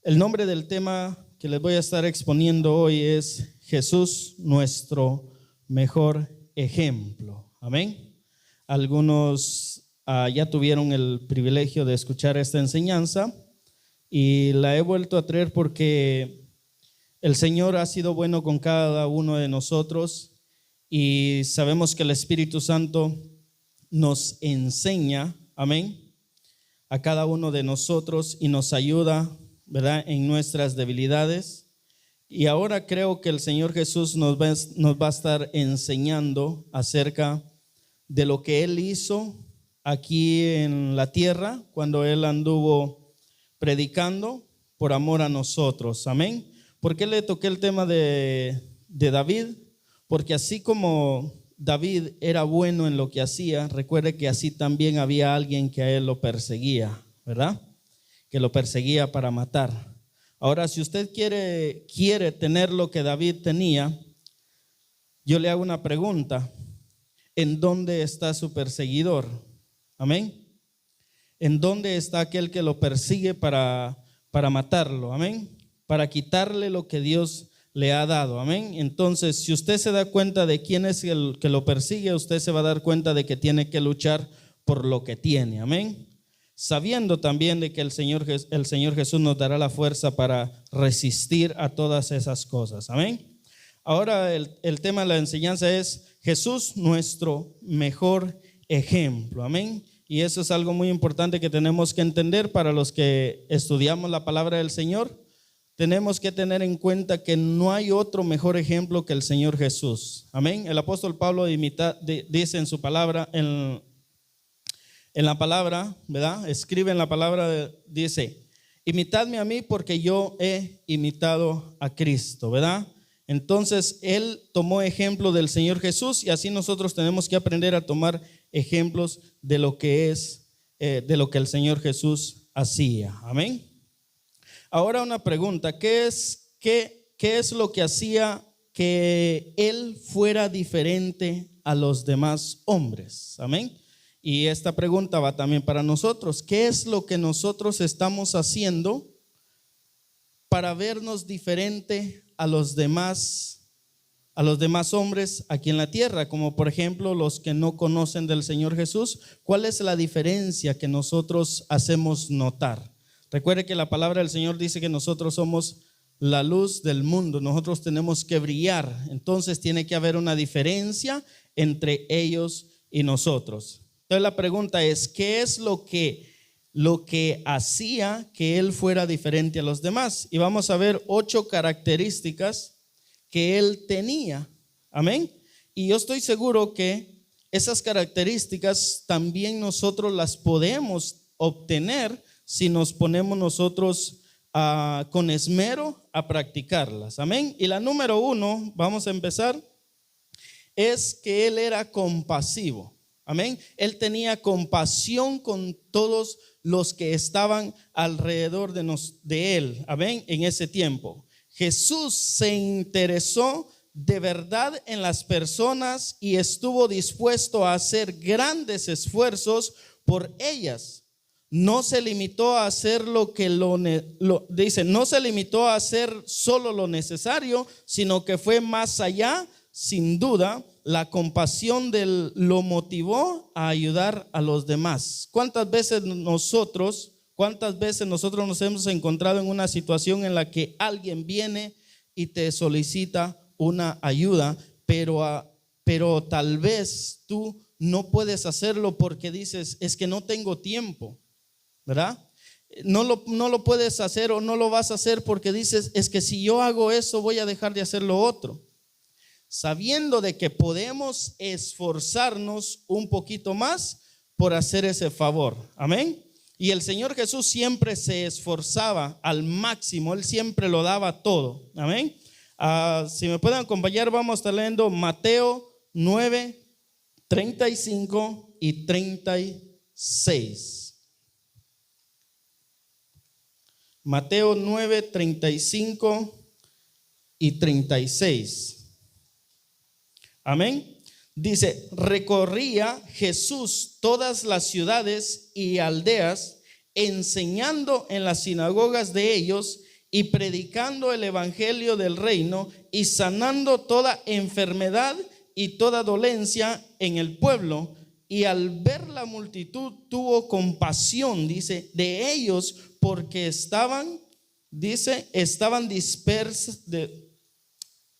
El nombre del tema que les voy a estar exponiendo hoy es Jesús, nuestro mejor ejemplo. Amén. Algunos ya tuvieron el privilegio de escuchar esta enseñanza y la he vuelto a traer porque el Señor ha sido bueno con cada uno de nosotros y sabemos que el Espíritu Santo nos enseña, amén, a cada uno de nosotros y nos ayuda, ¿verdad?, en nuestras debilidades. Y ahora creo que el Señor Jesús nos va a estar enseñando acerca de lo que Él hizo aquí en la tierra cuando Él anduvo predicando por amor a nosotros, amén. ¿Por qué le toqué el tema de David? Porque así como David era bueno en lo que hacía, recuerde que así también había alguien que a él lo perseguía, ¿verdad? Que lo perseguía para matar. Ahora, si usted quiere tener lo que David tenía, yo le hago una pregunta: ¿en dónde está su perseguidor? Amén. ¿En dónde está aquel que lo persigue para matarlo? Amén. Para quitarle lo que Dios le ha dado. Amén. Entonces, si usted se da cuenta de quién es el que lo persigue, usted se va a dar cuenta de que tiene que luchar por lo que tiene. Amén. Sabiendo también de que el Señor Jesús nos dará la fuerza para resistir a todas esas cosas. Amén. Ahora el tema de la enseñanza es Jesús, nuestro mejor ejemplo. Amén. Y eso es algo muy importante que tenemos que entender para los que estudiamos la palabra del Señor. Tenemos que tener en cuenta que no hay otro mejor ejemplo que el Señor Jesús. Amén. El apóstol Pablo dice en su palabra, en la palabra, ¿verdad? Escribe en la palabra, dice: imitadme a mí porque yo he imitado a Cristo, ¿verdad? Entonces Él tomó ejemplo del Señor Jesús y así nosotros tenemos que aprender a tomar ejemplos de lo que el Señor Jesús hacía. Amén. Ahora una pregunta: ¿qué es lo que hacía que Él fuera diferente a los demás hombres? Amén. Y esta pregunta va también para nosotros. ¿Qué es lo que nosotros estamos haciendo para vernos diferente a los demás hombres aquí en la tierra? Como por ejemplo los que no conocen del Señor Jesús. ¿Cuál es la diferencia que nosotros hacemos notar? Recuerde que la palabra del Señor dice que nosotros somos la luz del mundo. Nosotros tenemos que brillar. Entonces tiene que haber una diferencia entre ellos y nosotros. Entonces la pregunta es: ¿qué es lo que hacía que Él fuera diferente a los demás? Y vamos a ver 8 características que Él tenía. Amén. Y yo estoy seguro que esas características también nosotros las podemos obtener si nos ponemos nosotros con esmero a practicarlas. Amén. Y la número 1, vamos a empezar, es que Él era compasivo. Amén. Él tenía compasión con todos los que estaban alrededor de Él. Amén. En ese tiempo Jesús se interesó de verdad en las personas y estuvo dispuesto a hacer grandes esfuerzos por ellas. No se limitó a hacer no se limitó a hacer solo lo necesario, sino que fue más allá. Sin duda, la compasión lo motivó a ayudar a los demás. ¿Cuántas veces nosotros nos hemos encontrado en una situación en la que alguien viene y te solicita una ayuda, pero tal vez tú no puedes hacerlo porque dices: es que no tengo tiempo, ¿verdad? No lo puedes hacer o no lo vas a hacer porque dices: es que si yo hago eso voy a dejar de hacer lo otro. Sabiendo de que podemos esforzarnos un poquito más por hacer ese favor. Amén. Y el Señor Jesús siempre se esforzaba al máximo. Él siempre lo daba todo. Amén. Si me pueden acompañar, vamos a estar leyendo Mateo 9, 35 y 36. Mateo 9, 35 y 36. Amén. Dice: recorría Jesús todas las ciudades y aldeas, enseñando en las sinagogas de ellos y predicando el evangelio del reino y sanando toda enfermedad y toda dolencia en el pueblo. Y al ver la multitud tuvo compasión, dice, de ellos, porque estaban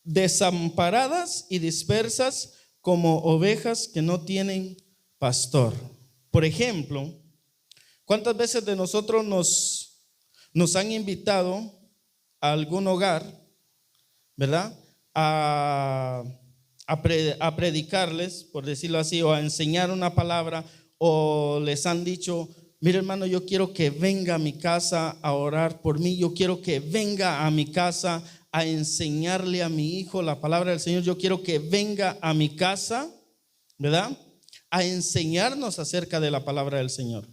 desamparadas y dispersas como ovejas que no tienen pastor. Por ejemplo, ¿cuántas veces de nosotros nos han invitado a algún hogar, ¿verdad? A predicarles, por decirlo así, o a enseñar una palabra, o les han dicho: mire, hermano, yo quiero que venga a mi casa a orar por mí, yo quiero que venga a mi casa a enseñarle a mi hijo la palabra del Señor, yo quiero que venga a mi casa, ¿verdad?, a enseñarnos acerca de la palabra del Señor.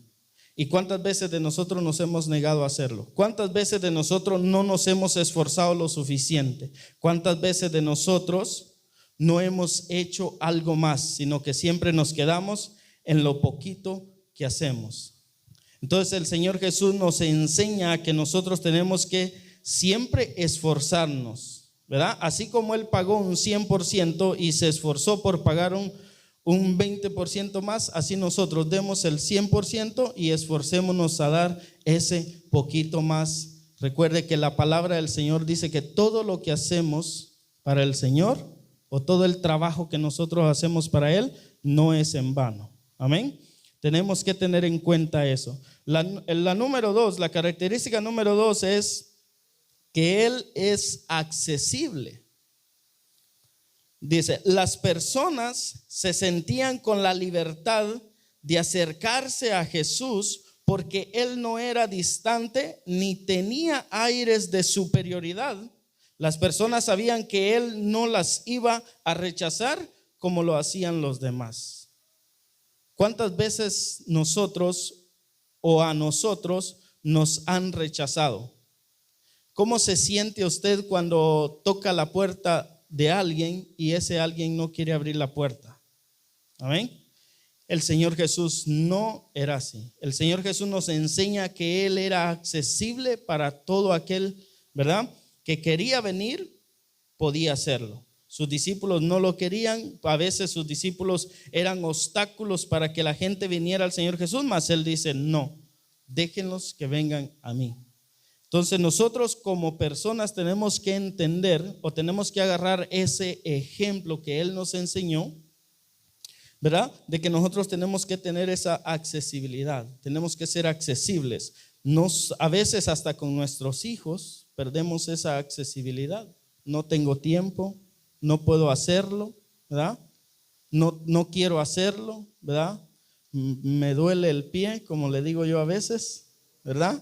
¿Y cuántas veces de nosotros nos hemos negado a hacerlo? ¿Cuántas veces de nosotros no nos hemos esforzado lo suficiente? ¿Cuántas veces de nosotros no hemos hecho algo más, sino que siempre nos quedamos en lo poquito que hacemos? Entonces el Señor Jesús nos enseña que nosotros tenemos que siempre esforzarnos, ¿verdad? Así como Él pagó un 100% y se esforzó por pagar un 20% más, así nosotros demos el 100% y esforcémonos a dar ese poquito más. Recuerde que la palabra del Señor dice que todo lo que hacemos para el Señor, o todo el trabajo que nosotros hacemos para Él, no es en vano. Amén. Tenemos que tener en cuenta eso. La número 2, la característica número 2 es que Él es accesible. Dice, las personas se sentían con la libertad de acercarse a Jesús porque Él no era distante ni tenía aires de superioridad. Las personas sabían que Él no las iba a rechazar como lo hacían los demás. ¿Cuántas veces nosotros o a nosotros nos han rechazado? ¿Cómo se siente usted cuando toca la puerta de alguien y ese alguien no quiere abrir la puerta? Amén. El Señor Jesús no era así. El Señor Jesús nos enseña que Él era accesible para todo aquel, ¿verdad?, que quería venir, podía hacerlo. Sus discípulos no lo querían, a veces sus discípulos eran obstáculos para que la gente viniera al Señor Jesús, mas Él dice: no, déjenlos que vengan a mí. Entonces nosotros como personas tenemos que entender, o tenemos que agarrar ese ejemplo que Él nos enseñó, ¿verdad?, de que nosotros tenemos que tener esa accesibilidad, tenemos que ser accesibles. A veces hasta con nuestros hijos perdemos esa accesibilidad. No tengo tiempo, no puedo hacerlo, ¿verdad? No quiero hacerlo, ¿verdad? Me duele el pie, como le digo yo a veces, ¿verdad?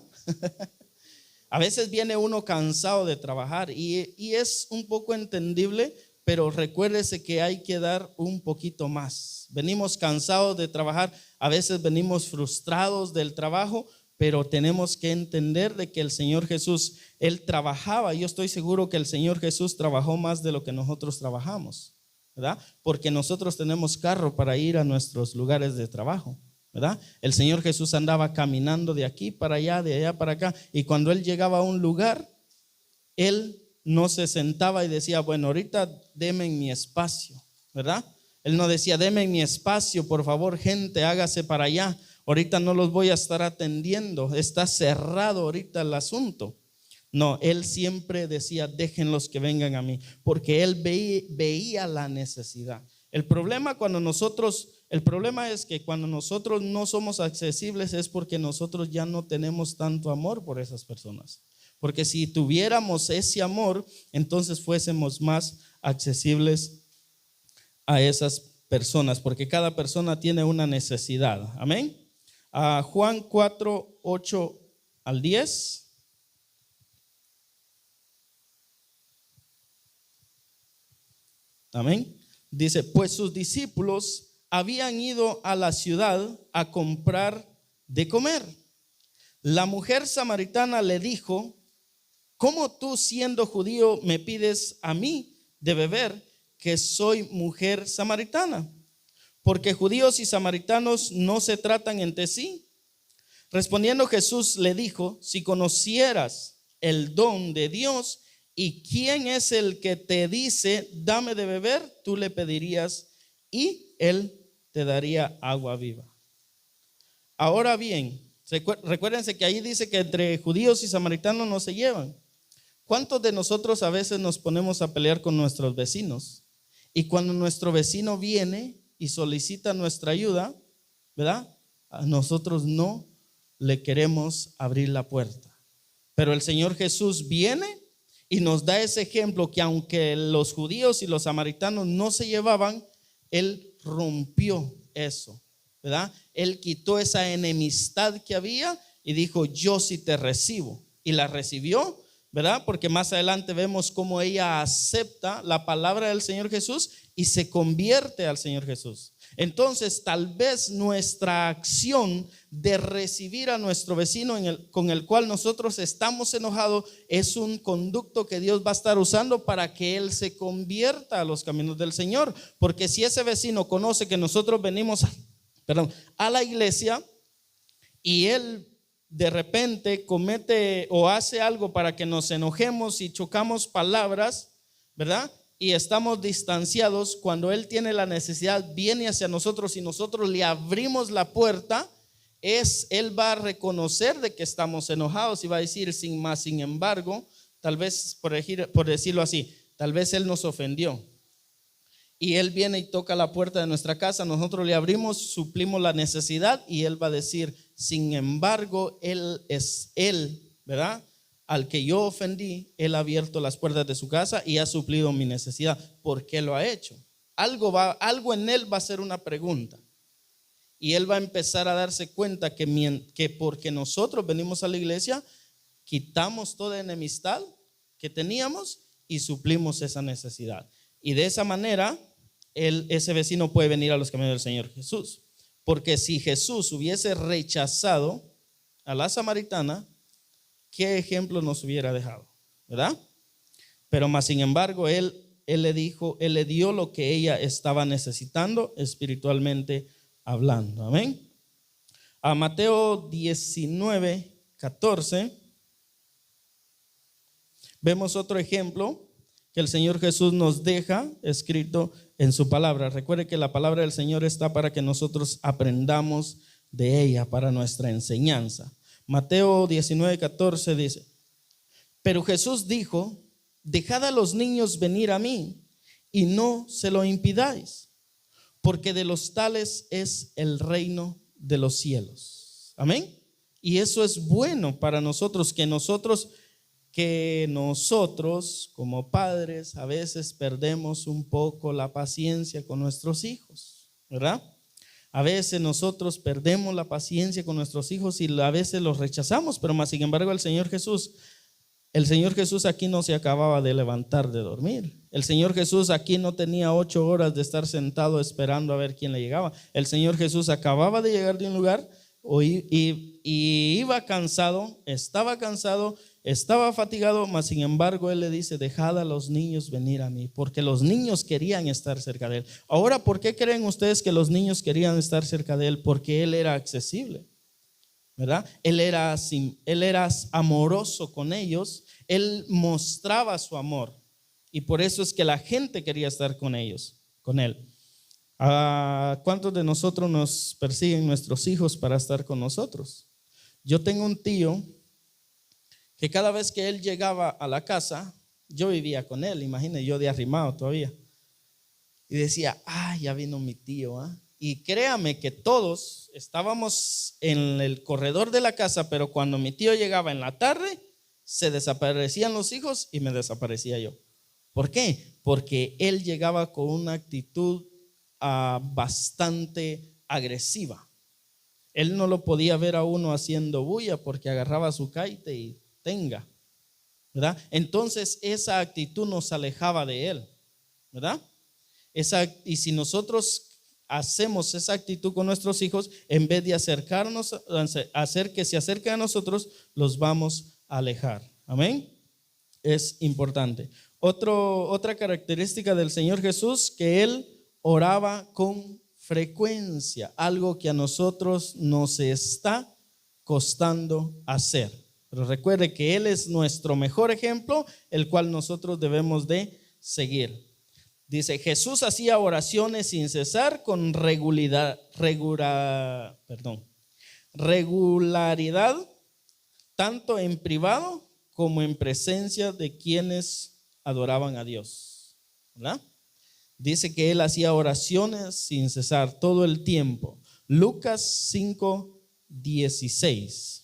A veces viene uno cansado de trabajar y es un poco entendible, pero recuérdese que hay que dar un poquito más. Venimos cansados de trabajar, a veces venimos frustrados del trabajo, pero tenemos que entender de que el Señor Jesús, Él trabajaba. Yo estoy seguro que el Señor Jesús trabajó más de lo que nosotros trabajamos, ¿verdad? Porque nosotros tenemos carro para ir a nuestros lugares de trabajo, ¿verdad? El Señor Jesús andaba caminando de aquí para allá, de allá para acá, y cuando Él llegaba a un lugar, Él no se sentaba y decía: bueno, ahorita deme mi espacio, ¿verdad? Él no decía: deme mi espacio, por favor, gente, hágase para allá. Ahorita no los voy a estar atendiendo, está cerrado ahorita el asunto. No, Él siempre decía: déjenlos que vengan a mí, porque Él veía la necesidad. El problema es que cuando nosotros no somos accesibles es porque nosotros ya no tenemos tanto amor por esas personas. Porque si tuviéramos ese amor, entonces fuésemos más accesibles a esas personas, porque cada persona tiene una necesidad. Amén. Juan 4, 8 al 10. Amén. Dice: pues sus discípulos habían ido a la ciudad a comprar de comer. La mujer samaritana le dijo: ¿cómo tú, siendo judío, me pides a mí de beber, que soy mujer samaritana? Porque judíos y samaritanos no se tratan entre sí. Respondiendo Jesús le dijo: si conocieras el don de Dios. ¿Y quién es el que te dice, dame de beber? Tú le pedirías y él te daría agua viva. Ahora bien, recuérdense que ahí dice que entre judíos y samaritanos no se llevan. ¿Cuántos de nosotros a veces nos ponemos a pelear con nuestros vecinos? Y cuando nuestro vecino viene y solicita nuestra ayuda, ¿verdad? A nosotros no le queremos abrir la puerta. Pero el Señor Jesús viene y nos da ese ejemplo que aunque los judíos y los samaritanos no se llevaban, Él rompió eso, ¿verdad? Él quitó esa enemistad que había y dijo, yo sí te recibo. Y la recibió, ¿verdad? Porque más adelante vemos cómo ella acepta la palabra del Señor Jesús y se convierte al Señor Jesús. Entonces, tal vez nuestra acción de recibir a nuestro vecino con el cual nosotros estamos enojados es un conducto que Dios va a estar usando para que él se convierta a los caminos del Señor. Porque si ese vecino conoce que nosotros venimos a la iglesia y él de repente comete o hace algo para que nos enojemos y chocamos palabras, ¿verdad? Y estamos distanciados, cuando él tiene la necesidad, viene hacia nosotros y nosotros le abrimos la puerta, él va a reconocer de que estamos enojados y va a decir sin embargo, tal vez por decirlo así, tal vez él nos ofendió. Y él viene y toca la puerta de nuestra casa, nosotros le abrimos, suplimos la necesidad y él va a decir, sin embargo, ¿verdad? Al que yo ofendí, él ha abierto las puertas de su casa y ha suplido mi necesidad. ¿Por qué lo ha hecho? Algo en él va a ser una pregunta. Y él va a empezar a darse cuenta que porque nosotros venimos a la iglesia, quitamos toda enemistad que teníamos y suplimos esa necesidad. Y de esa manera, ese vecino puede venir a los caminos del Señor Jesús. Porque si Jesús hubiese rechazado a la samaritana, ¿qué ejemplo nos hubiera dejado? ¿Verdad? Pero más sin embargo, él le dio lo que ella estaba necesitando espiritualmente hablando. Amén. A Mateo 19:14 vemos otro ejemplo que el Señor Jesús nos deja escrito en su palabra. Recuerde que la palabra del Señor está para que nosotros aprendamos de ella para nuestra enseñanza. Mateo 19:14 dice, pero Jesús dijo, dejad a los niños venir a mí y no se lo impidáis, porque de los tales es el reino de los cielos. Amén. Y eso es bueno para nosotros, que nosotros como padres a veces perdemos un poco la paciencia con nuestros hijos, ¿verdad? A veces nosotros perdemos la paciencia con nuestros hijos y a veces los rechazamos, pero más sin embargo el Señor Jesús aquí no se acababa de levantar de dormir. El Señor Jesús aquí no tenía 8 horas de estar sentado esperando a ver quién le llegaba. El Señor Jesús acababa de llegar de un lugar y iba cansado, estaba fatigado, mas sin embargo él le dice, dejad a los niños venir a mí, porque los niños querían estar cerca de él. Ahora, ¿por qué creen ustedes que los niños querían estar cerca de él? Porque él era accesible, ¿verdad? Él era amoroso con ellos, él mostraba su amor y por eso es que la gente quería estar con él. ¿Cuántos de nosotros nos persiguen nuestros hijos para estar con nosotros? Yo tengo un tío que cada vez que él llegaba a la casa, yo vivía con él, imagínense, yo de arrimado todavía, y decía, ya vino mi tío, Y créame que todos estábamos en el corredor de la casa, pero cuando mi tío llegaba en la tarde, se desaparecían los hijos y me desaparecía yo. ¿Por qué? Porque él llegaba con una actitud bastante agresiva. Él no lo podía ver a uno haciendo bulla porque agarraba su caite y tenga, ¿verdad? Entonces esa actitud nos alejaba de él, ¿verdad? Y si nosotros hacemos esa actitud con nuestros hijos, en vez de hacer que se acerquen a nosotros, los vamos a alejar. Amén. Es importante. Otra característica del Señor Jesús, que él oraba con frecuencia, algo que a nosotros nos está costando hacer, Pero recuerde que Él es nuestro mejor ejemplo, el cual nosotros debemos de seguir. Dice, Jesús hacía oraciones sin cesar con regularidad, tanto en privado como en presencia de quienes adoraban a Dios. ¿Verdad? Dice que Él hacía oraciones sin cesar todo el tiempo. Lucas 5:16.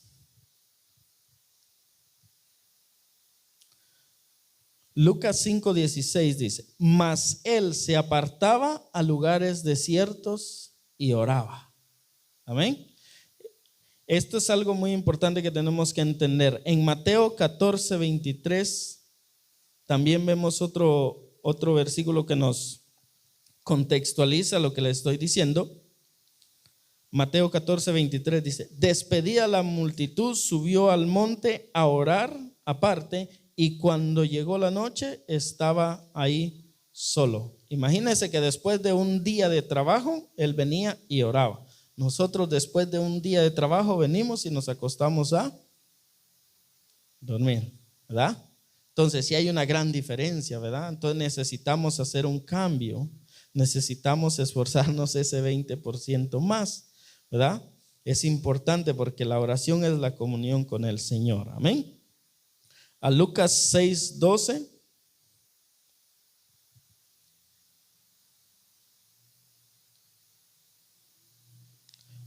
Lucas 5:16 dice, mas Él se apartaba a lugares desiertos y oraba. Amén. Esto es algo muy importante que tenemos que entender. En Mateo 14:23 también vemos otro versículo que nos contextualiza lo que le estoy diciendo. Mateo 14:23 dice, despedida la multitud, subió al monte a orar aparte, y cuando llegó la noche estaba ahí solo. Imagínense que después de un día de trabajo, Él venía y oraba. Nosotros después de un día de trabajo venimos y nos acostamos a dormir, ¿verdad? Entonces sí hay una gran diferencia, ¿verdad? Entonces necesitamos hacer un cambio, necesitamos esforzarnos ese 20% más, ¿verdad? Es importante porque la oración es la comunión con el Señor, amén. A Lucas 6:12.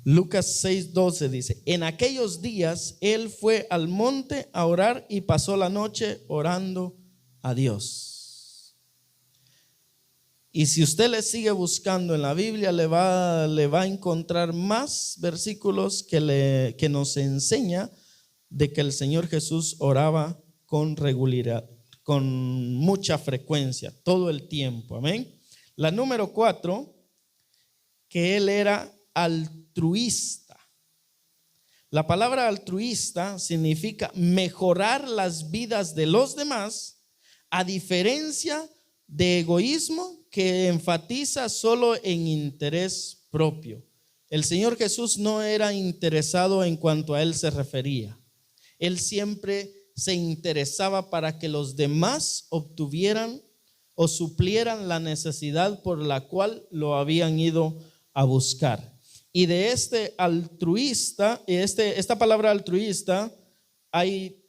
Lucas 6:12 dice, en aquellos días Él fue al monte a orar y pasó la noche orando a Dios. Y si usted le sigue buscando en la Biblia, le va a encontrar más versículos que nos enseña de que el Señor Jesús oraba con regularidad, con mucha frecuencia, todo el tiempo, amén. La número 4, que Él era altruista. La palabra altruista significa mejorar las vidas de los demás, a diferencia de egoísmo que enfatiza solo en interés propio. El Señor Jesús no era interesado en cuanto a Él se refería. Él siempre se interesaba para que los demás obtuvieran o suplieran la necesidad por la cual lo habían ido a buscar. Y de este altruista, esta palabra altruista, hay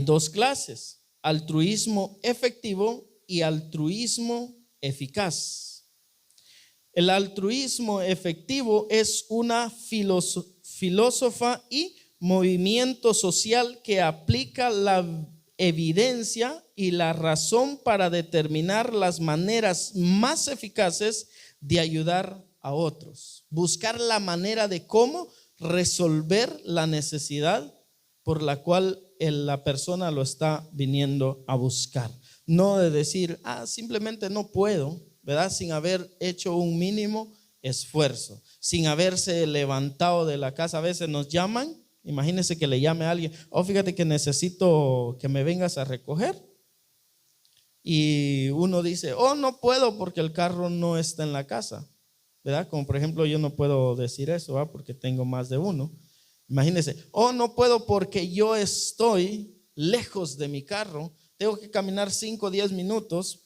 dos clases: altruismo efectivo y altruismo eficaz. El altruismo efectivo es una filósofa y movimiento social que aplica la evidencia y la razón para determinar las maneras más eficaces de ayudar a otros. Buscar la manera de cómo resolver la necesidad por la cual la persona lo está viniendo a buscar. No de decir, simplemente no puedo, ¿verdad? Sin haber hecho un mínimo esfuerzo, sin haberse levantado de la casa. A veces nos llaman. Imagínense que le llame a alguien, fíjate que necesito que me vengas a recoger. Y uno dice, no puedo porque el carro no está en la casa, ¿verdad? Como por ejemplo yo no puedo decir eso, ¿verdad? Porque tengo más de uno. Imagínense, no puedo porque yo estoy lejos de mi carro, tengo que caminar 5 o 10 minutos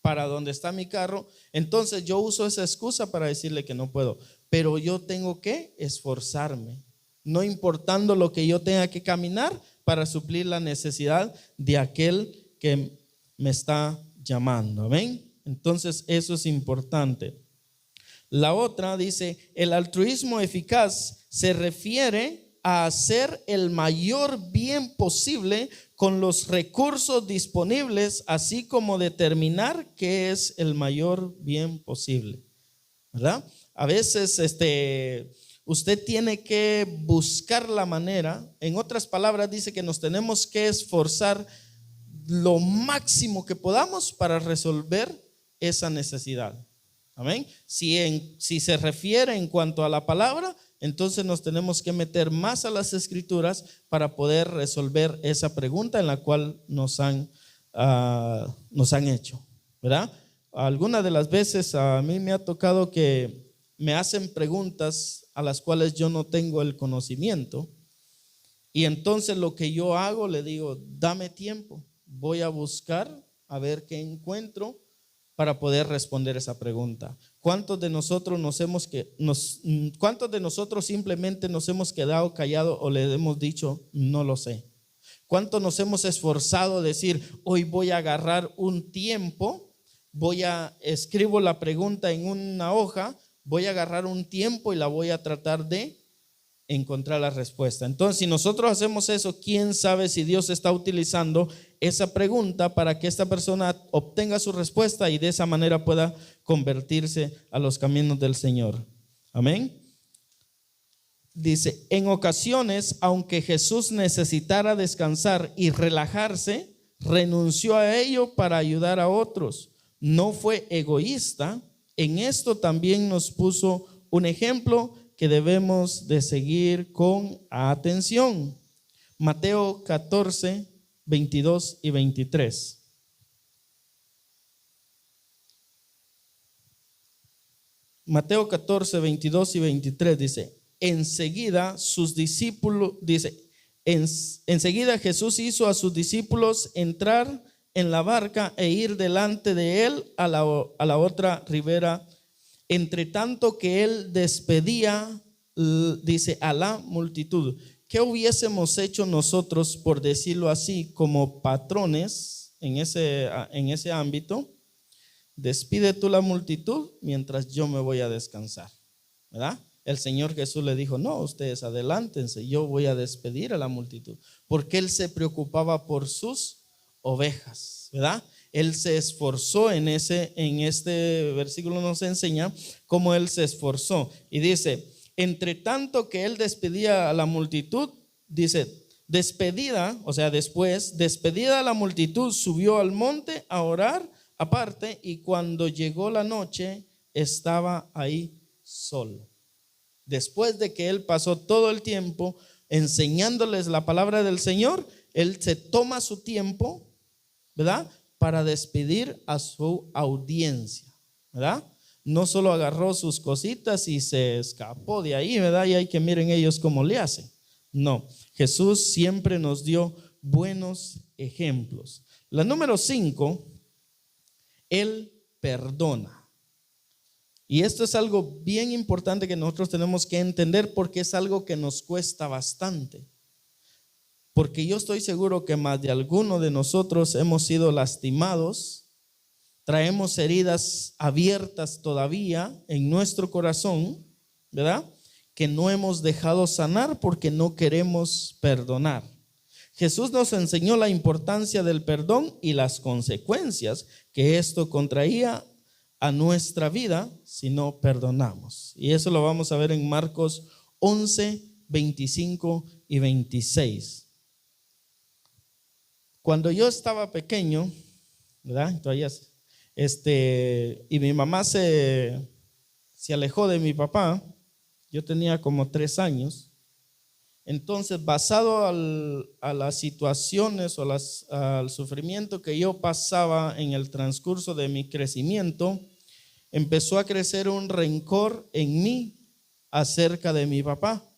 para donde está mi carro. Entonces yo uso esa excusa para decirle que no puedo, pero yo tengo que esforzarme, no importando lo que yo tenga que caminar para suplir la necesidad de aquel que me está llamando. Amén. Entonces eso es importante. La otra dice, el altruismo eficaz se refiere a hacer el mayor bien posible con los recursos disponibles, así como determinar qué es el mayor bien posible, ¿verdad? A veces usted tiene que buscar la manera. En otras palabras, dice que nos tenemos que esforzar lo máximo que podamos para resolver esa necesidad. Amén. Si se refiere en cuanto a la palabra, entonces nos tenemos que meter más a las escrituras para poder resolver esa pregunta en la cual nos han hecho, ¿verdad? Algunas de las veces a mí me ha tocado que me hacen preguntas a las cuales yo no tengo el conocimiento, Y entonces lo que yo hago, le digo, dame tiempo, voy a buscar a ver qué encuentro para poder responder esa pregunta. ¿Cuántos de nosotros cuántos de nosotros simplemente nos hemos quedado callados o le hemos dicho, no lo sé? ¿Cuántos nos hemos esforzado a decir, hoy voy a agarrar un tiempo, escribo la pregunta en una hoja, voy a agarrar un tiempo y la voy a tratar de encontrar la respuesta? Entonces, si nosotros hacemos eso, ¿quién sabe si Dios está utilizando esa pregunta para que esta persona obtenga su respuesta y de esa manera pueda convertirse a los caminos del Señor? Amén. Dice, en ocasiones, aunque Jesús necesitara descansar y relajarse, renunció a ello para ayudar a otros. No fue egoísta. En esto también nos puso un ejemplo que debemos de seguir con atención. Mateo 14, 22 y 23. Mateo 14, 22 y 23 dice, enseguida Jesús hizo a sus discípulos entrar en la barca e ir delante de él a la otra ribera. Entre tanto que él despedía, dice, a la multitud. ¿Qué hubiésemos hecho nosotros, por decirlo así, como patrones en ese ámbito? Despide tú la multitud mientras yo me voy a descansar, ¿verdad? El Señor Jesús le dijo, no, ustedes adelántense, yo voy a despedir a la multitud, porque Él se preocupaba por sus ovejas, ¿verdad? Él se esforzó en este versículo nos enseña cómo Él se esforzó. Y dice, entre tanto que Él despedía a la multitud, dice, despedida a la multitud, subió al monte a orar aparte, y cuando llegó la noche, estaba ahí solo. Después de que Él pasó todo el tiempo enseñándoles la palabra del Señor, Él se toma su tiempo, ¿verdad?, para despedir a su audiencia, ¿verdad? No solo agarró sus cositas y se escapó de ahí, ¿verdad? Y hay que miren ellos cómo le hacen. No, Jesús siempre nos dio buenos ejemplos. La número 5, Él perdona. Y esto es algo bien importante que nosotros tenemos que entender, porque es algo que nos cuesta bastante. Porque yo estoy seguro que más de alguno de nosotros hemos sido lastimados, traemos heridas abiertas todavía en nuestro corazón, ¿verdad?, que no hemos dejado sanar porque no queremos perdonar. Jesús nos enseñó la importancia del perdón y las consecuencias que esto contraía a nuestra vida si no perdonamos. Y eso lo vamos a ver en Marcos 11, 25 y 26. Cuando yo estaba pequeño, ¿verdad?, todavía y mi mamá se alejó de mi papá, yo tenía como 3 años. Entonces, basado a las situaciones o al sufrimiento que yo pasaba en el transcurso de mi crecimiento, empezó a crecer un rencor en mí acerca de mi papá,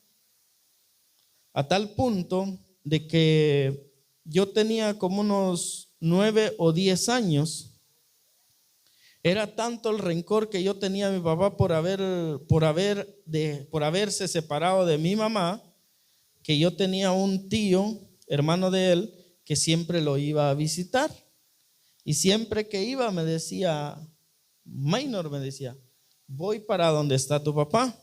a tal punto de que yo tenía como unos 9 o 10 años. Era tanto el rencor que yo tenía a mi papá por haberse separado de mi mamá, que yo tenía un tío, hermano de él, que siempre lo iba a visitar. Y siempre que iba me decía, Maynor, me decía, voy para donde está tu papá.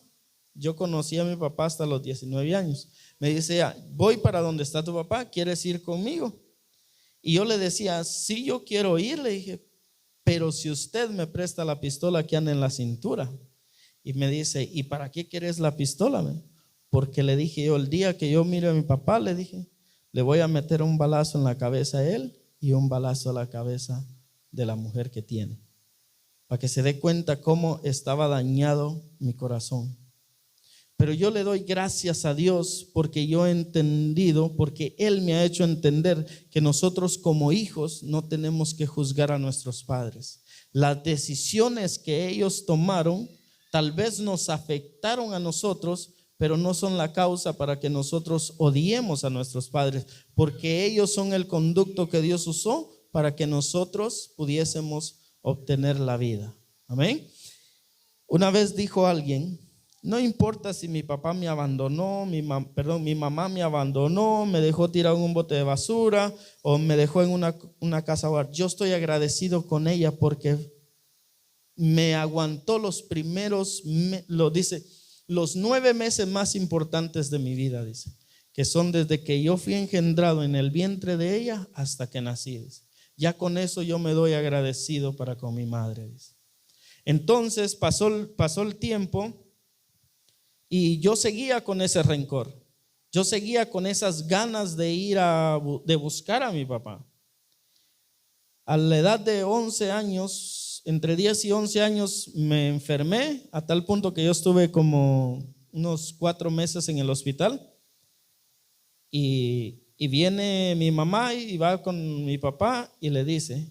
Yo conocí a mi papá hasta los 19 años. Me decía, voy para donde está tu papá, ¿quieres ir conmigo? Y yo le decía, sí, yo quiero ir. Le dije, pero si usted me presta la pistola que anda en la cintura. Y me dice, ¿y para qué quieres la pistola? Porque le dije yo, el día que yo mire a mi papá, le dije, le voy a meter un balazo en la cabeza a él y un balazo a la cabeza de la mujer que tiene, para que se dé cuenta cómo estaba dañado mi corazón. Pero yo le doy gracias a Dios porque yo he entendido, porque Él me ha hecho entender que nosotros como hijos no tenemos que juzgar a nuestros padres. Las decisiones que ellos tomaron tal vez nos afectaron a nosotros, pero no son la causa para que nosotros odiemos a nuestros padres, porque ellos son el conducto que Dios usó para que nosotros pudiésemos obtener la vida. Amén. Una vez dijo alguien: no importa si mi papá me abandonó, mi mamá me abandonó, me dejó tirado en un bote de basura o me dejó en una casa hogar. Yo estoy agradecido con ella porque me aguantó los primeros, los 9 meses más importantes de mi vida, dice, que son desde que yo fui engendrado en el vientre de ella hasta que nací, dice. Ya con eso yo me doy agradecido para con mi madre, dice. Entonces pasó el tiempo y yo seguía con ese rencor. Yo seguía con esas ganas de buscar a mi papá. A la edad de 11 años, entre 10 y 11 años, me enfermé a tal punto que yo estuve como unos 4 meses en el hospital. Y viene mi mamá y va con mi papá y le dice: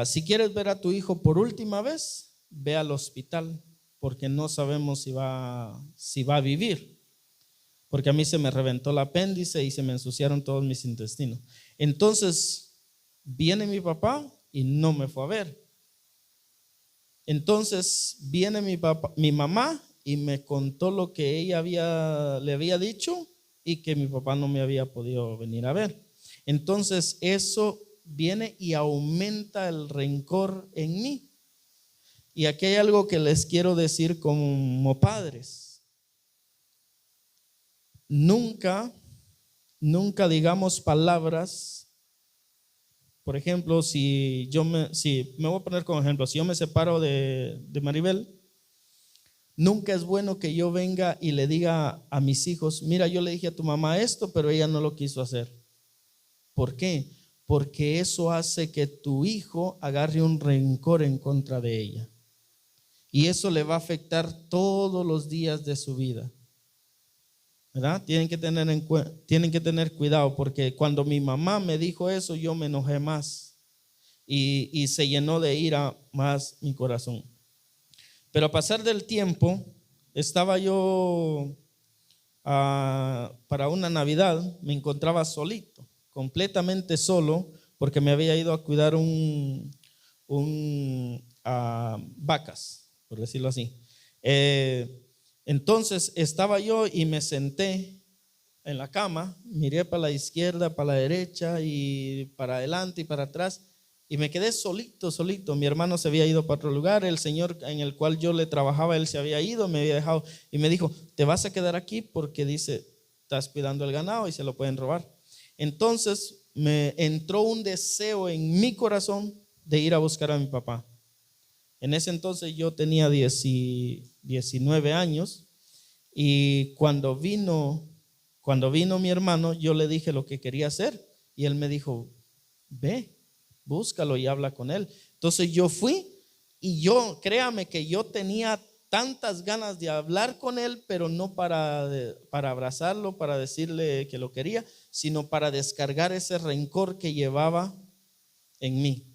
si quieres ver a tu hijo por última vez, ve al hospital, porque no sabemos si va a vivir. Porque a mí se me reventó el apéndice y se me ensuciaron todos mis intestinos. Entonces viene mi papá y no me fue a ver. Entonces viene mi mamá y me contó lo que ella le había dicho y que mi papá no me había podido venir a ver. Entonces eso viene y aumenta el rencor en mí. Y aquí hay algo que les quiero decir como padres. Nunca digamos palabras. Por ejemplo, si me voy a poner como ejemplo, si yo me separo de Maribel, nunca es bueno que yo venga y le diga a mis hijos: mira, yo le dije a tu mamá esto, pero ella no lo quiso hacer. ¿Por qué? Porque eso hace que tu hijo agarre un rencor en contra de ella. Y eso le va a afectar todos los días de su vida, ¿verdad? Tienen que tener cuidado, porque cuando mi mamá me dijo eso, yo me enojé más y se llenó de ira más mi corazón. Pero a pasar del tiempo, estaba yo para una Navidad, me encontraba solito, completamente solo, porque me había ido a cuidar vacas, por decirlo así. Entonces estaba yo y me senté en la cama, miré para la izquierda, para la derecha y para adelante y para atrás, y me quedé solito. Mi hermano se había ido para otro lugar, el señor en el cual yo le trabajaba, él se había ido, me había dejado y me dijo: te vas a quedar aquí porque dice, estás cuidando el ganado y se lo pueden robar. Entonces me entró un deseo en mi corazón de ir a buscar a mi papá. En ese entonces yo tenía 19 años y cuando vino mi hermano, yo le dije lo que quería hacer y él me dijo: ve, búscalo y habla con él. Entonces yo fui y créame que yo tenía tantas ganas de hablar con él, pero no para abrazarlo, para decirle que lo quería, sino para descargar ese rencor que llevaba en mí.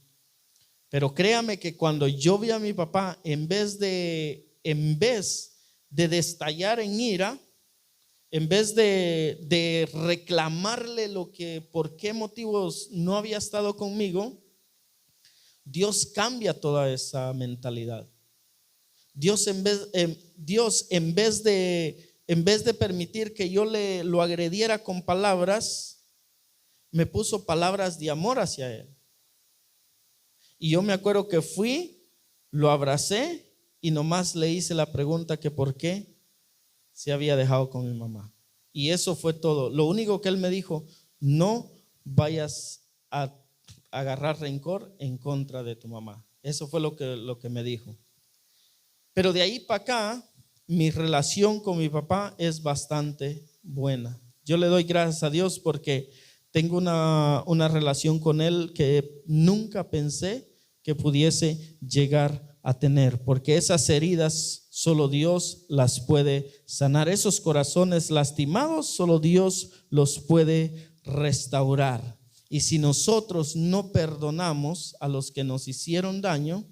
Pero créame que cuando yo vi a mi papá, en vez de destallar en ira, en vez de reclamarle por qué motivos no había estado conmigo, Dios cambia toda esa mentalidad. Dios en vez de permitir que yo lo agrediera con palabras, me puso palabras de amor hacia él. Y yo me acuerdo que fui, lo abracé y nomás le hice la pregunta que por qué se había dejado con mi mamá. Y eso fue todo. Lo único que él me dijo: no vayas a agarrar rencor en contra de tu mamá. Eso fue lo que me dijo. Pero de ahí para acá, mi relación con mi papá es bastante buena. Yo le doy gracias a Dios porque tengo una relación con él que nunca pensé que pudiese llegar a tener, porque esas heridas solo Dios las puede sanar. Esos corazones lastimados solo Dios los puede restaurar. Y si nosotros no perdonamos a los que nos hicieron daño,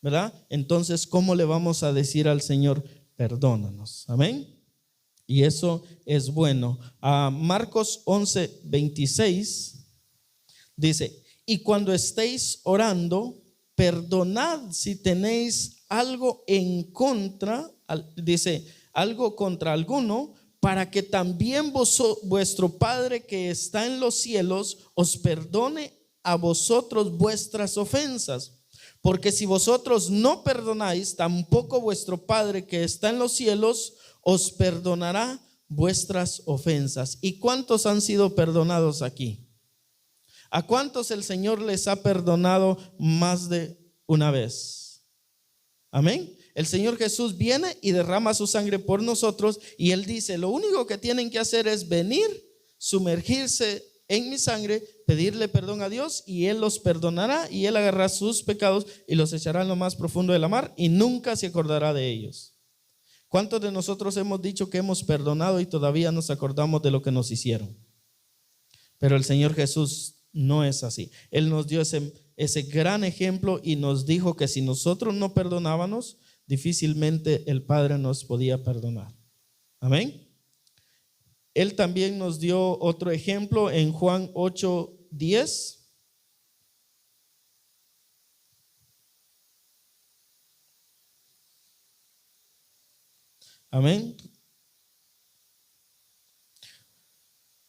¿verdad? Entonces, ¿cómo le vamos a decir al Señor: perdónanos. Amén. Y eso es bueno. Marcos 11:26 dice: y cuando estéis orando, perdonad si tenéis algo en contra, dice, algo contra alguno, para que también vuestro Padre que está en los cielos os perdone a vosotros vuestras ofensas. Porque si vosotros no perdonáis, tampoco vuestro Padre que está en los cielos os perdonará vuestras ofensas. ¿Y cuántos han sido perdonados aquí? ¿A cuántos el Señor les ha perdonado más de una vez? Amén. El Señor Jesús viene y derrama su sangre por nosotros, y Él dice: lo único que tienen que hacer es venir, sumergirse en mi sangre, pedirle perdón a Dios, y Él los perdonará, y Él agarrará sus pecados y los echará en lo más profundo de la mar, y nunca se acordará de ellos. ¿Cuántos de nosotros hemos dicho que hemos perdonado y todavía nos acordamos de lo que nos hicieron? Pero el Señor Jesús no es así. Él nos dio ese gran ejemplo y nos dijo que si nosotros no perdonábamos, difícilmente el Padre nos podía perdonar. Amén. Él también nos dio otro ejemplo en Juan 8:10. Amén.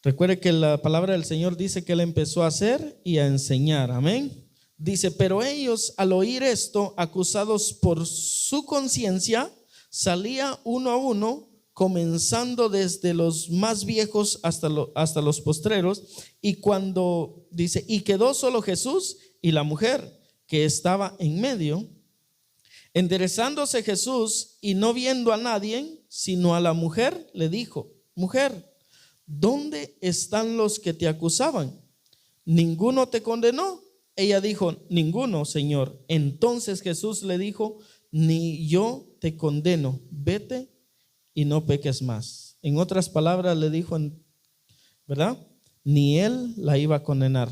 Recuerde que la palabra del Señor dice que Él empezó a hacer y a enseñar. Amén. Dice: pero ellos, al oír esto, acusados por su conciencia, salía uno a uno, comenzando desde los más viejos hasta los postreros. Y cuando dice, y quedó solo Jesús y la mujer que estaba en medio. Enderezándose Jesús y no viendo a nadie, sino a la mujer, le dijo: mujer, ¿dónde están los que te acusaban? ¿Ninguno te condenó? Ella dijo: ninguno, Señor. Entonces Jesús le dijo: ni yo te condeno, vete y no peques más. En otras palabras le dijo, ¿verdad? Ni él la iba a condenar,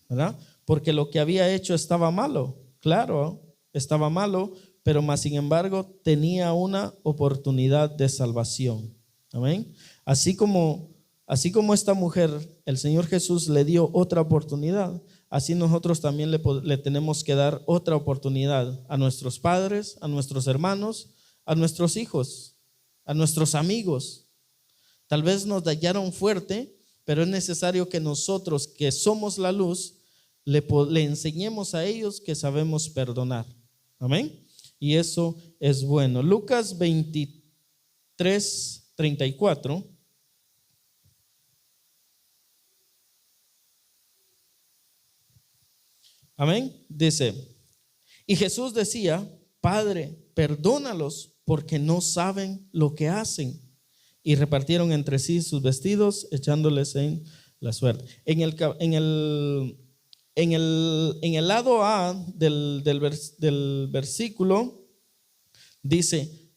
¿verdad? Porque lo que había hecho estaba malo, claro, estaba malo, pero más sin embargo tenía una oportunidad de salvación. Amén. Así como esta mujer, el Señor Jesús le dio otra oportunidad, así nosotros también le tenemos que dar otra oportunidad a nuestros padres, a nuestros hermanos, a nuestros hijos, a nuestros amigos. Tal vez nos dañaron fuerte, pero es necesario que nosotros, que somos la luz, le enseñemos a ellos que sabemos perdonar. Amén. Y eso es bueno. Lucas 23:34. Amén. Dice: y Jesús decía: Padre, perdónalos, porque no saben lo que hacen. Y repartieron entre sí sus vestidos, echándoles en la suerte. En el lado A del versículo dice: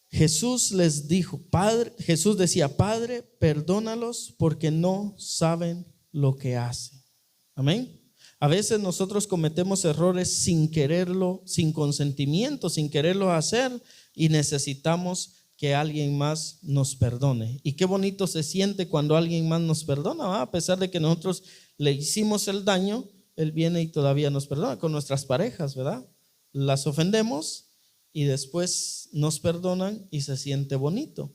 Jesús les dijo, Jesús decía: Padre, perdónalos, porque no saben lo que hacen. Amén. A veces nosotros cometemos errores sin quererlo, sin consentimiento, sin quererlo hacer, y necesitamos que alguien más nos perdone. Y qué bonito se siente cuando alguien más nos perdona, ¿va? A pesar de que nosotros le hicimos el daño, Él viene y todavía nos perdona. Con nuestras parejas, ¿verdad? Las ofendemos y después nos perdonan y se siente bonito,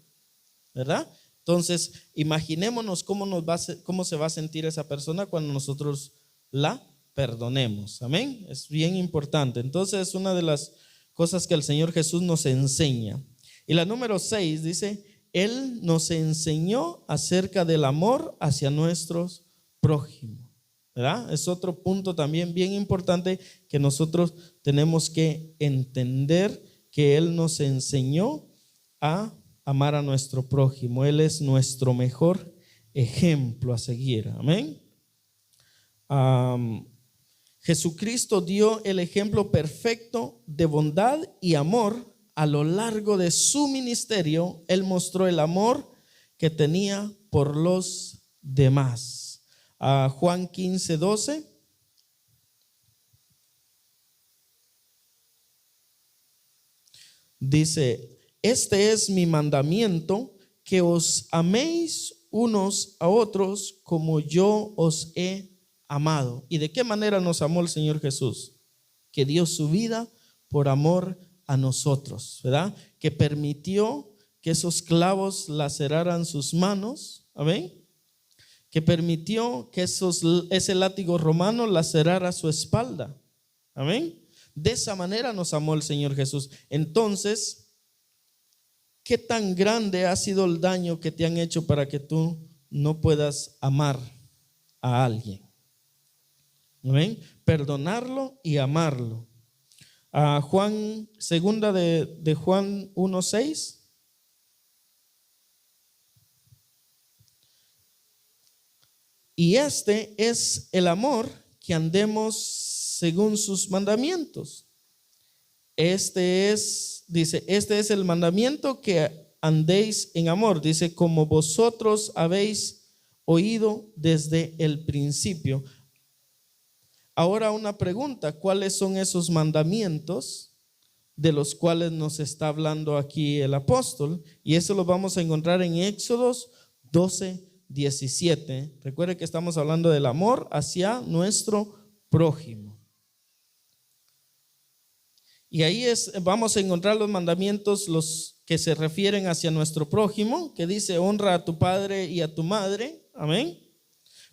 ¿verdad? Entonces, imaginémonos cómo se va a sentir esa persona cuando nosotros la perdonemos. Amén. Es bien importante. Entonces, es una de las cosas que el Señor Jesús nos enseña. Y la número 6 dice: Él nos enseñó acerca del amor hacia nuestros prójimos, ¿verdad? Es otro punto también bien importante que nosotros tenemos que entender, que Él nos enseñó a amar a nuestro prójimo. Él es nuestro mejor ejemplo a seguir. Amén. Jesucristo dio el ejemplo perfecto de bondad y amor. A lo largo de su ministerio, Él mostró el amor que tenía por los demás. Juan 15:12. Dice, este es mi mandamiento, que os améis unos a otros como yo os he amado. ¿Y de qué manera nos amó el Señor Jesús? Que dio su vida por amor a nosotros, ¿verdad? Que permitió que esos clavos laceraran sus manos, amén. Que permitió que ese látigo romano lacerara su espalda, amén. De esa manera nos amó el Señor Jesús. Entonces, ¿qué tan grande ha sido el daño que te han hecho para que tú no puedas amar a alguien? ¿Amén? Perdonarlo y amarlo. Segunda de Juan 1:6. Y este es el amor, que andemos según sus mandamientos. Dice, este es el mandamiento, que andéis en amor. Dice, como vosotros habéis oído desde el principio. Ahora una pregunta, ¿cuáles son esos mandamientos de los cuales nos está hablando aquí el apóstol? Y eso lo vamos a encontrar en Éxodos 12:17. Recuerde que estamos hablando del amor hacia nuestro prójimo. Y ahí vamos a encontrar los mandamientos, los que se refieren hacia nuestro prójimo, que dice, honra a tu padre y a tu madre, amén,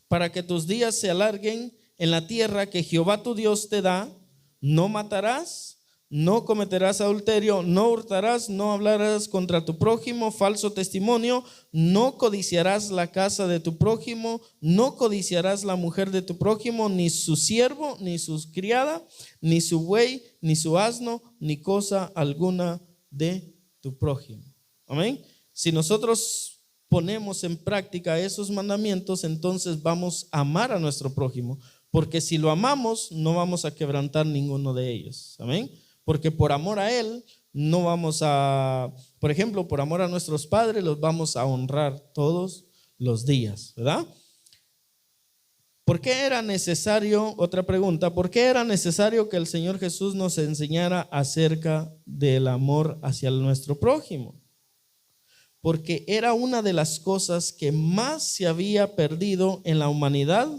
para que tus días se alarguen en la tierra que Jehová tu Dios te da. No matarás, no cometerás adulterio, no hurtarás, no hablarás contra tu prójimo falso testimonio, no codiciarás la casa de tu prójimo, no codiciarás la mujer de tu prójimo, ni su siervo, ni su criada, ni su buey, ni su asno, ni cosa alguna de tu prójimo. Amén. Si nosotros ponemos en práctica esos mandamientos, entonces vamos a amar a nuestro prójimo, porque si lo amamos, no vamos a quebrantar ninguno de ellos. Amén. Porque por amor a Él, no vamos a, por ejemplo, por amor a nuestros padres, los vamos a honrar todos los días, ¿verdad? ¿Por qué era necesario, otra pregunta, por qué era necesario que el Señor Jesús nos enseñara acerca del amor hacia nuestro prójimo? Porque era una de las cosas que más se había perdido en la humanidad,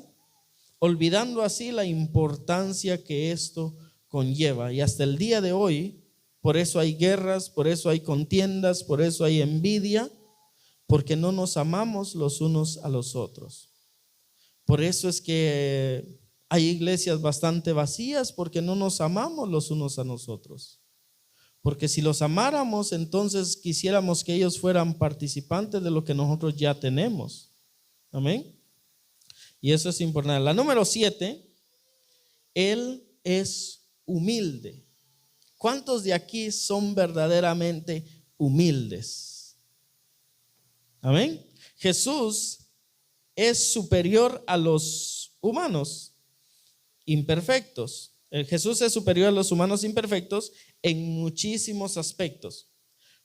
olvidando así la importancia que esto conlleva. Y hasta el día de hoy, por eso hay guerras, por eso hay contiendas, por eso hay envidia, porque no nos amamos los unos a los otros. Por eso es que hay iglesias bastante vacías, porque no nos amamos los unos a nosotros. Porque si los amáramos, entonces quisiéramos que ellos fueran participantes de lo que nosotros ya tenemos. Amén. Y eso es importante. La número 7, Él es humilde. ¿Cuántos de aquí son verdaderamente humildes? Amén. Jesús es superior a los humanos imperfectos. Jesús es superior a los humanos imperfectos en muchísimos aspectos,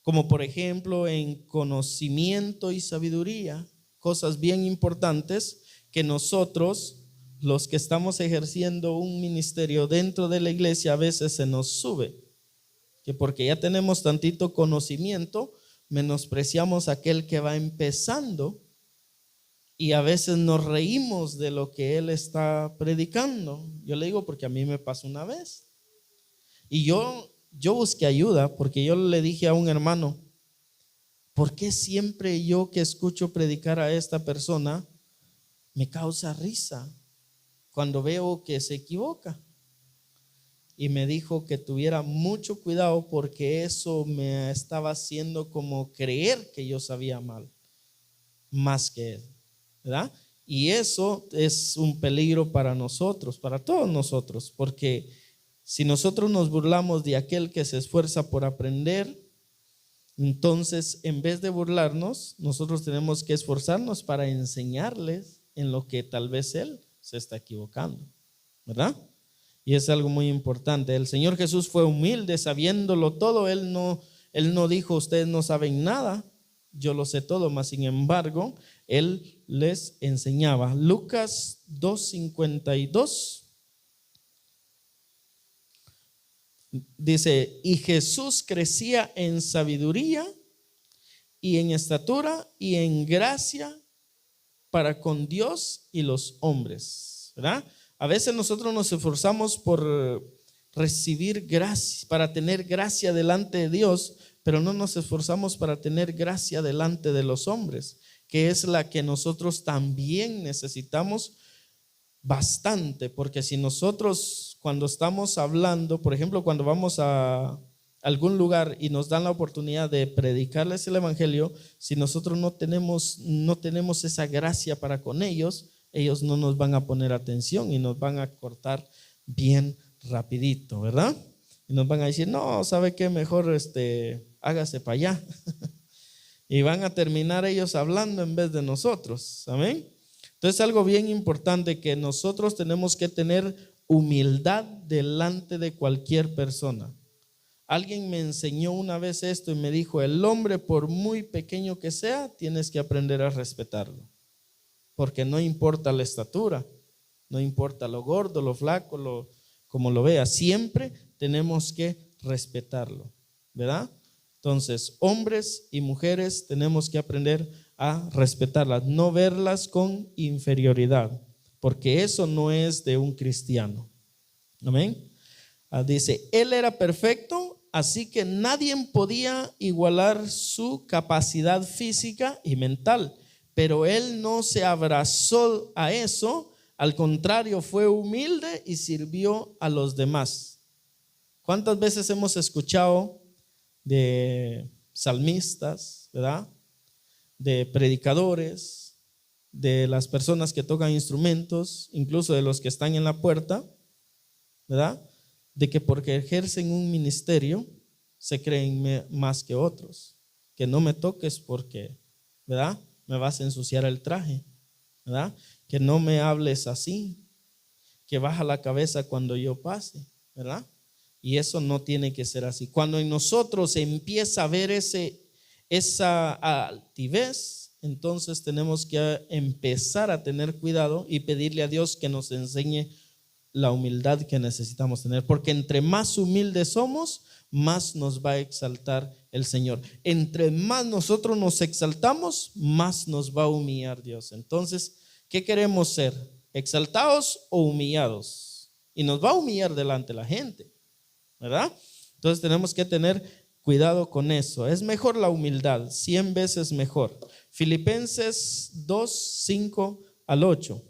como por ejemplo en conocimiento y sabiduría, cosas bien importantes que nosotros, los que estamos ejerciendo un ministerio dentro de la iglesia, a veces se nos sube, que porque ya tenemos tantito conocimiento, menospreciamos a aquel que va empezando y a veces nos reímos de lo que él está predicando. Yo le digo porque a mí me pasó una vez y yo busqué ayuda, porque yo le dije a un hermano, ¿por qué siempre yo que escucho predicar a esta persona me causa risa cuando veo que se equivoca? Y me dijo que tuviera mucho cuidado, porque eso me estaba haciendo como creer que yo sabía mal, más que él, ¿verdad? Y eso es un peligro para nosotros, para todos nosotros, porque si nosotros nos burlamos de aquel que se esfuerza por aprender, entonces en vez de burlarnos, nosotros tenemos que esforzarnos para enseñarles en lo que tal vez él se está equivocando, ¿verdad? Y es algo muy importante. El Señor Jesús fue humilde, sabiéndolo todo. Él no dijo, ustedes no saben nada, yo lo sé todo, mas sin embargo, Él les enseñaba. Lucas 2:52. Dice, y Jesús crecía en sabiduría y en estatura y en gracia para con Dios y los hombres, ¿verdad? A veces nosotros nos esforzamos por recibir gracia, para tener gracia delante de Dios, pero no nos esforzamos para tener gracia delante de los hombres, que es la que nosotros también necesitamos bastante, porque si nosotros cuando estamos hablando, por ejemplo, cuando vamos a algún lugar y nos dan la oportunidad de predicarles el evangelio, si nosotros no tenemos esa gracia para con ellos, ellos no nos van a poner atención y nos van a cortar bien rapidito, ¿verdad? Y nos van a decir, no, ¿sabe qué? Mejor hágase para allá. Y van a terminar ellos hablando en vez de nosotros, ¿amén? Entonces, algo bien importante, que nosotros tenemos que tener humildad delante de cualquier persona. Alguien me enseñó una vez esto y me dijo, el hombre, por muy pequeño que sea, tienes que aprender a respetarlo, porque no importa la estatura, no importa lo gordo, lo flaco, como lo vea, siempre tenemos que respetarlo, ¿verdad? Entonces, hombres y mujeres tenemos que aprender a respetarlas, no verlas con inferioridad, porque eso no es de un cristiano. Amén. Dice, él era perfecto, así que nadie podía igualar su capacidad física y mental, pero él no se abrazó a eso, al contrario, fue humilde y sirvió a los demás. ¿Cuántas veces hemos escuchado de salmistas, ¿verdad? De predicadores, de las personas que tocan instrumentos, incluso de los que están en la puerta, ¿verdad? De que porque ejercen un ministerio se creen más que otros, que no me toques porque, ¿verdad? Me vas a ensuciar el traje, ¿verdad? Que no me hables así, que baja la cabeza cuando yo pase, ¿verdad? Y eso no tiene que ser así. Cuando en nosotros empieza a ver esa altivez, entonces tenemos que empezar a tener cuidado y pedirle a Dios que nos enseñe la humildad que necesitamos tener, porque entre más humildes somos, más nos va a exaltar el Señor. Entre más nosotros nos exaltamos, más nos va a humillar Dios. Entonces, ¿qué queremos ser? ¿Exaltados o humillados? Y nos va a humillar delante de la gente, ¿verdad? Entonces tenemos que tener cuidado con eso. Es mejor la humildad, 100 veces mejor. Filipenses 2, 5 al 8.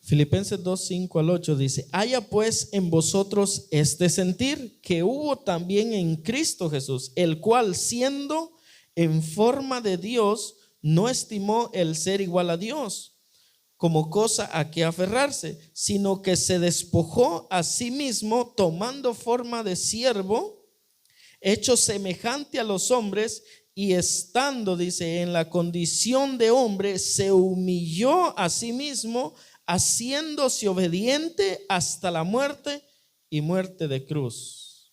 Filipenses 2, 5 al 8 dice, haya pues en vosotros este sentir que hubo también en Cristo Jesús, el cual siendo en forma de Dios, no estimó el ser igual a Dios como cosa a que aferrarse, sino que se despojó a sí mismo, tomando forma de siervo, hecho semejante a los hombres, y estando, dice, en la condición de hombre, se humilló a sí mismo, haciéndose obediente hasta la muerte y muerte de cruz.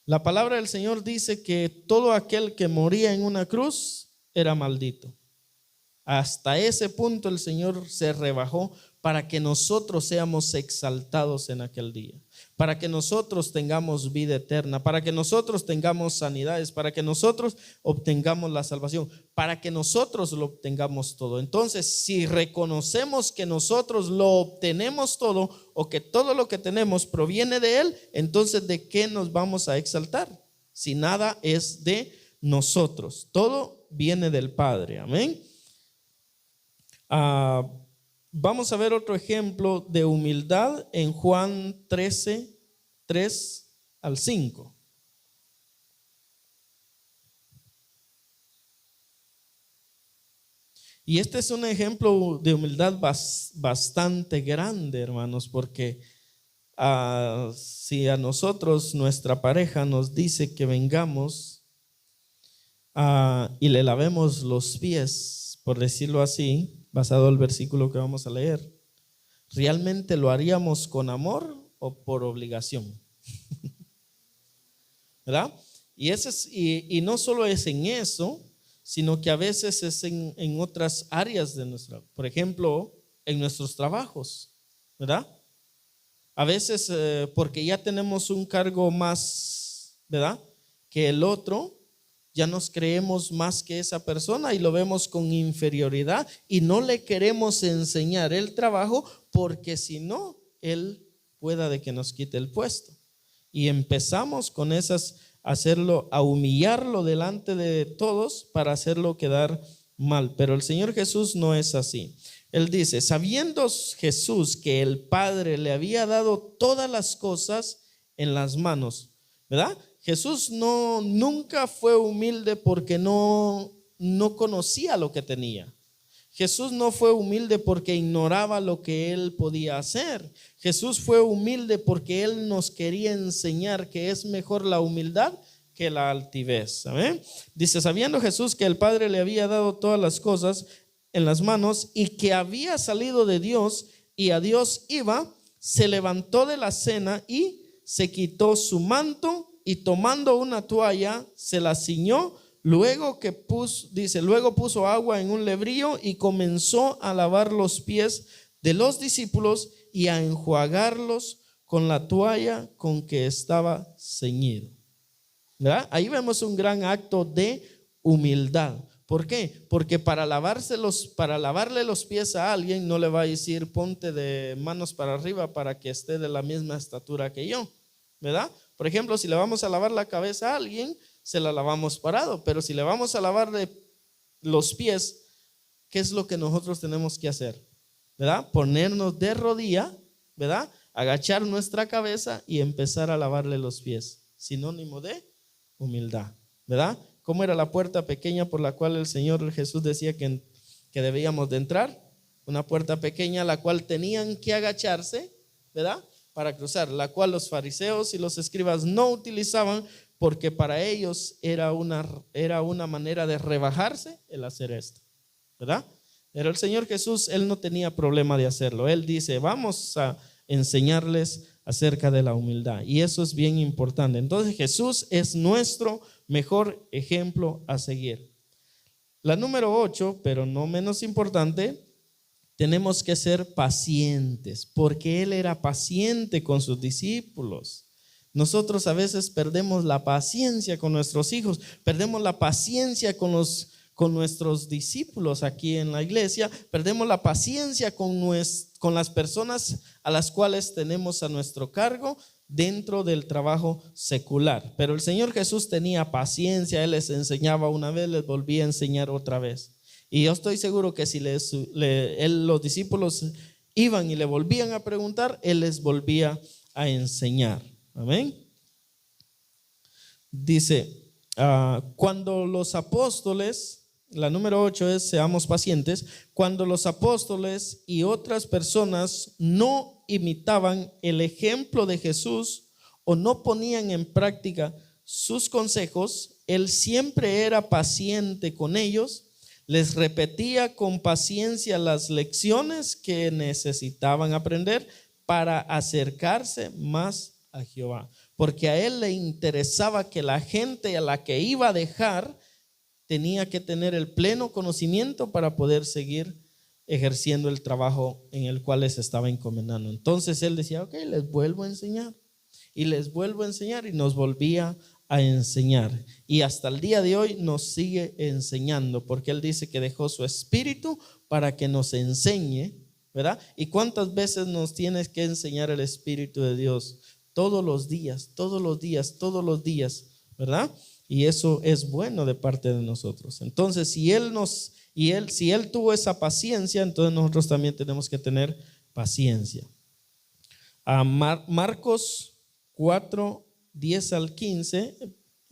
La palabra del Señor dice que todo aquel que moría en una cruz era maldito. Hasta ese punto el Señor se rebajó para que nosotros seamos exaltados en aquel día, para que nosotros tengamos vida eterna, para que nosotros tengamos sanidades, para que nosotros obtengamos la salvación, para que nosotros lo obtengamos todo. Entonces, si reconocemos que nosotros lo obtenemos todo, o que todo lo que tenemos proviene de Él, entonces ¿de qué nos vamos a exaltar? Si nada es de nosotros, todo viene del Padre. Amén. Vamos a ver otro ejemplo de humildad en Juan 13, 3 al 5. Y este es un ejemplo de humildad bastante grande, hermanos, porque si a nosotros nuestra pareja nos dice que vengamos y le lavemos los pies, por decirlo así, basado en el versículo que vamos a leer, ¿realmente lo haríamos con amor o por obligación? ¿Verdad? Y no solo es en eso, sino que a veces es en otras áreas de por ejemplo, en nuestros trabajos, ¿verdad? A veces porque ya tenemos un cargo más, ¿verdad?, que el otro, ya nos creemos más que esa persona y lo vemos con inferioridad y no le queremos enseñar el trabajo porque si no, él pueda de que nos quite el puesto. Y empezamos con esas, a humillarlo delante de todos para hacerlo quedar mal. Pero el Señor Jesús no es así. Él dice, sabiendo Jesús que el Padre le había dado todas las cosas en las manos, ¿verdad? Jesús nunca fue humilde porque no conocía lo que tenía. Jesús no fue humilde porque ignoraba lo que él podía hacer. Jesús fue humilde porque él nos quería enseñar que es mejor la humildad que la altivez. ¿Amén? Dice, sabiendo Jesús que el Padre le había dado todas las cosas en las manos y que había salido de Dios y a Dios iba, se levantó de la cena y se quitó su manto y tomando una toalla se la ciñó. Luego puso agua en un lebrillo y comenzó a lavar los pies de los discípulos y a enjuagarlos con la toalla con que estaba ceñido. ¿Verdad? Ahí vemos un gran acto de humildad. ¿Por qué? Porque para lavarle los pies a alguien no le va a decir ponte de manos para arriba para que esté de la misma estatura que yo, ¿verdad? Por ejemplo, si le vamos a lavar la cabeza a alguien, se la lavamos parado, pero si le vamos a lavar los pies, ¿qué es lo que nosotros tenemos que hacer? ¿Verdad? Ponernos de rodilla, ¿verdad? Agachar nuestra cabeza y empezar a lavarle los pies. Sinónimo de humildad, ¿verdad? ¿Cómo era la puerta pequeña por la cual el Señor Jesús decía que debíamos de entrar? Una puerta pequeña a la cual tenían que agacharse, ¿verdad?, para cruzar, la cual los fariseos y los escribas no utilizaban porque para ellos era una manera de rebajarse el hacer esto, ¿verdad? Pero el Señor Jesús, él no tenía problema de hacerlo. Él dice, vamos a enseñarles acerca de la humildad, y eso es bien importante. Entonces Jesús es nuestro mejor ejemplo a seguir. La número 8, pero no menos importante, tenemos que ser pacientes, porque Él era paciente con sus discípulos. Nosotros a veces perdemos la paciencia con nuestros hijos, perdemos la paciencia con nuestros discípulos aquí en la iglesia, perdemos la paciencia con las personas a las cuales tenemos a nuestro cargo dentro del trabajo secular. Pero el Señor Jesús tenía paciencia, Él les enseñaba una vez, les volvía a enseñar otra vez. Y yo estoy seguro que si los discípulos iban y le volvían a preguntar, Él les volvía a enseñar. Amén. Dice, cuando los apóstoles, la número 8 es seamos pacientes, cuando los apóstoles y otras personas no imitaban el ejemplo de Jesús o no ponían en práctica sus consejos, Él siempre era paciente con ellos, les repetía con paciencia las lecciones que necesitaban aprender para acercarse más a Jehová, porque a Él le interesaba que la gente a la que iba a dejar tenía que tener el pleno conocimiento para poder seguir ejerciendo el trabajo en el cual les estaba encomendando. Entonces Él decía, ok, les vuelvo a enseñar y les vuelvo a enseñar, y nos volvía a enseñar, y hasta el día de hoy nos sigue enseñando, porque Él dice que dejó su espíritu para que nos enseñe, ¿verdad? ¿Y cuántas veces nos tienes que enseñar el Espíritu de Dios? Todos los días, todos los días, todos los días, ¿verdad? Y eso es bueno de parte de nosotros. Entonces, si Él tuvo esa paciencia, entonces nosotros también tenemos que tener paciencia. Marcos 4, 10 al 15,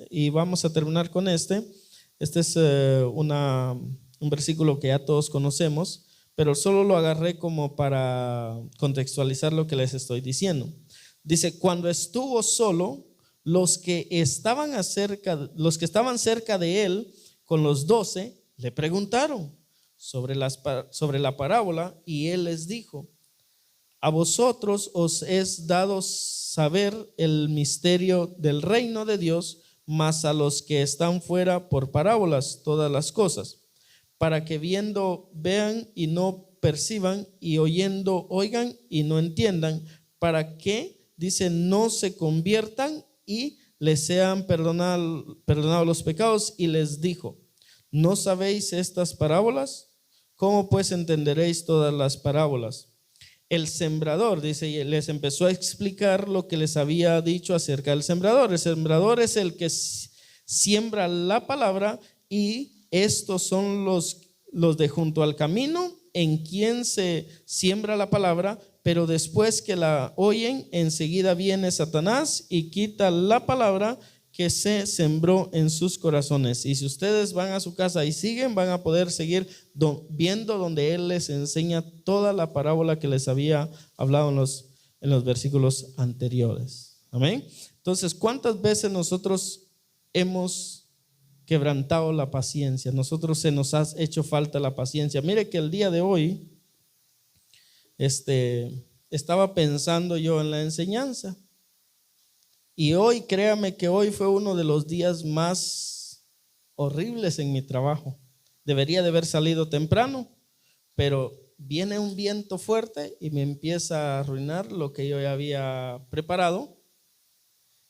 y vamos a terminar con este. Este es un versículo que ya todos conocemos, pero solo lo agarré como para contextualizar lo que les estoy diciendo. Dice, cuando estuvo solo, los que estaban cerca de él con los 12 le preguntaron sobre la parábola, y él les dijo, a vosotros os es dado saber el misterio del reino de Dios, mas a los que están fuera por parábolas todas las cosas, para que viendo vean y no perciban, y oyendo oigan y no entiendan, para que, dice, no se conviertan y les sean perdonados los pecados. Y les dijo: ¿no sabéis estas parábolas? ¿Cómo pues entenderéis todas las parábolas? El sembrador, dice, y les empezó a explicar lo que les había dicho acerca del sembrador. El sembrador es el que siembra la palabra, y estos son los de junto al camino, en quien se siembra la palabra, pero después que la oyen, enseguida viene Satanás y quita la palabra que se sembró en sus corazones. Y si ustedes van a su casa y siguen, van a poder seguir viendo donde Él les enseña toda la parábola que les había hablado en los versículos anteriores. Amén. Entonces, ¿cuántas veces nosotros hemos quebrantado la paciencia? Nosotros se nos ha hecho falta la paciencia. Mire que el día de hoy estaba pensando yo en la enseñanza, y hoy, créame que hoy fue uno de los días más horribles en mi trabajo. Debería de haber salido temprano, pero viene un viento fuerte y me empieza a arruinar lo que yo ya había preparado.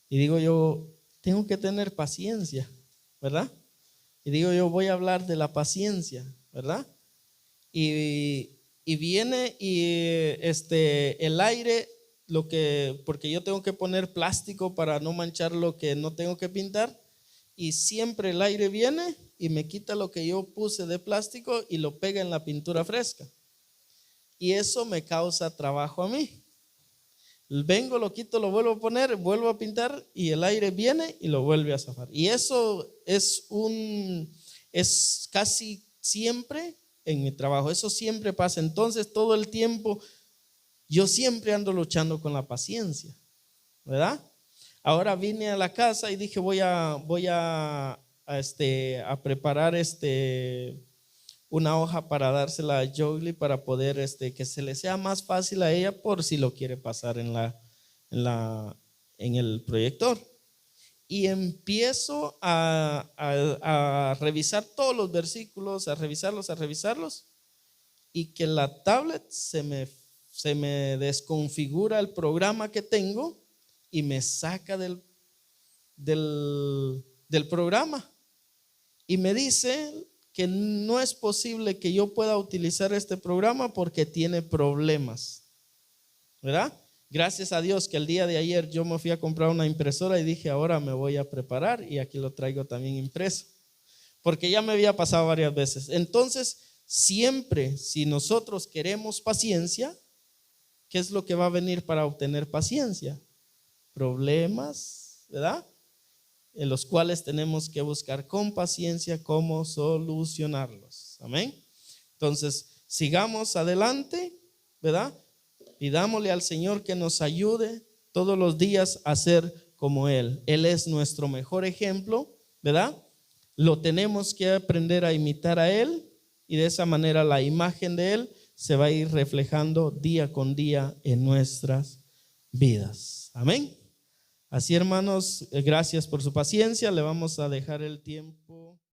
Y digo yo, tengo que tener paciencia, ¿verdad? Y digo yo, voy a hablar de la paciencia, ¿verdad? Y viene y el aire, porque yo tengo que poner plástico para no manchar lo que no tengo que pintar, y siempre el aire viene y me quita lo que yo puse de plástico y lo pega en la pintura fresca, y eso me causa trabajo a mí. Vengo, lo quito, lo vuelvo a poner, vuelvo a pintar, y el aire viene y lo vuelve a zafar. Y eso es casi siempre en mi trabajo, eso siempre pasa. Entonces todo el tiempo yo siempre ando luchando con la paciencia, ¿verdad? Ahora vine a la casa y dije, voy a preparar una hoja para dársela a Jolie, para poder que se le sea más fácil a ella, por si lo quiere pasar en el proyector. Y empiezo a revisar todos los versículos, a revisarlos, y que la tablet se me desconfigura el programa que tengo y me saca del programa, y me dice que no es posible que yo pueda utilizar este programa porque tiene problemas, ¿verdad? Gracias a Dios que el día de ayer yo me fui a comprar una impresora y dije, ahora me voy a preparar, y aquí lo traigo también impreso, porque ya me había pasado varias veces. Entonces, siempre, si nosotros queremos paciencia, ¿qué es lo que va a venir para obtener paciencia? Problemas, ¿verdad? En los cuales tenemos que buscar con paciencia cómo solucionarlos. Amén. Entonces, sigamos adelante, ¿verdad? Pidámosle al Señor que nos ayude todos los días a ser como Él. Él es nuestro mejor ejemplo, ¿verdad? Lo tenemos que aprender a imitar a Él, y de esa manera la imagen de Él se va a ir reflejando día con día en nuestras vidas. Amén. Así, hermanos, gracias por su paciencia. Le vamos a dejar el tiempo.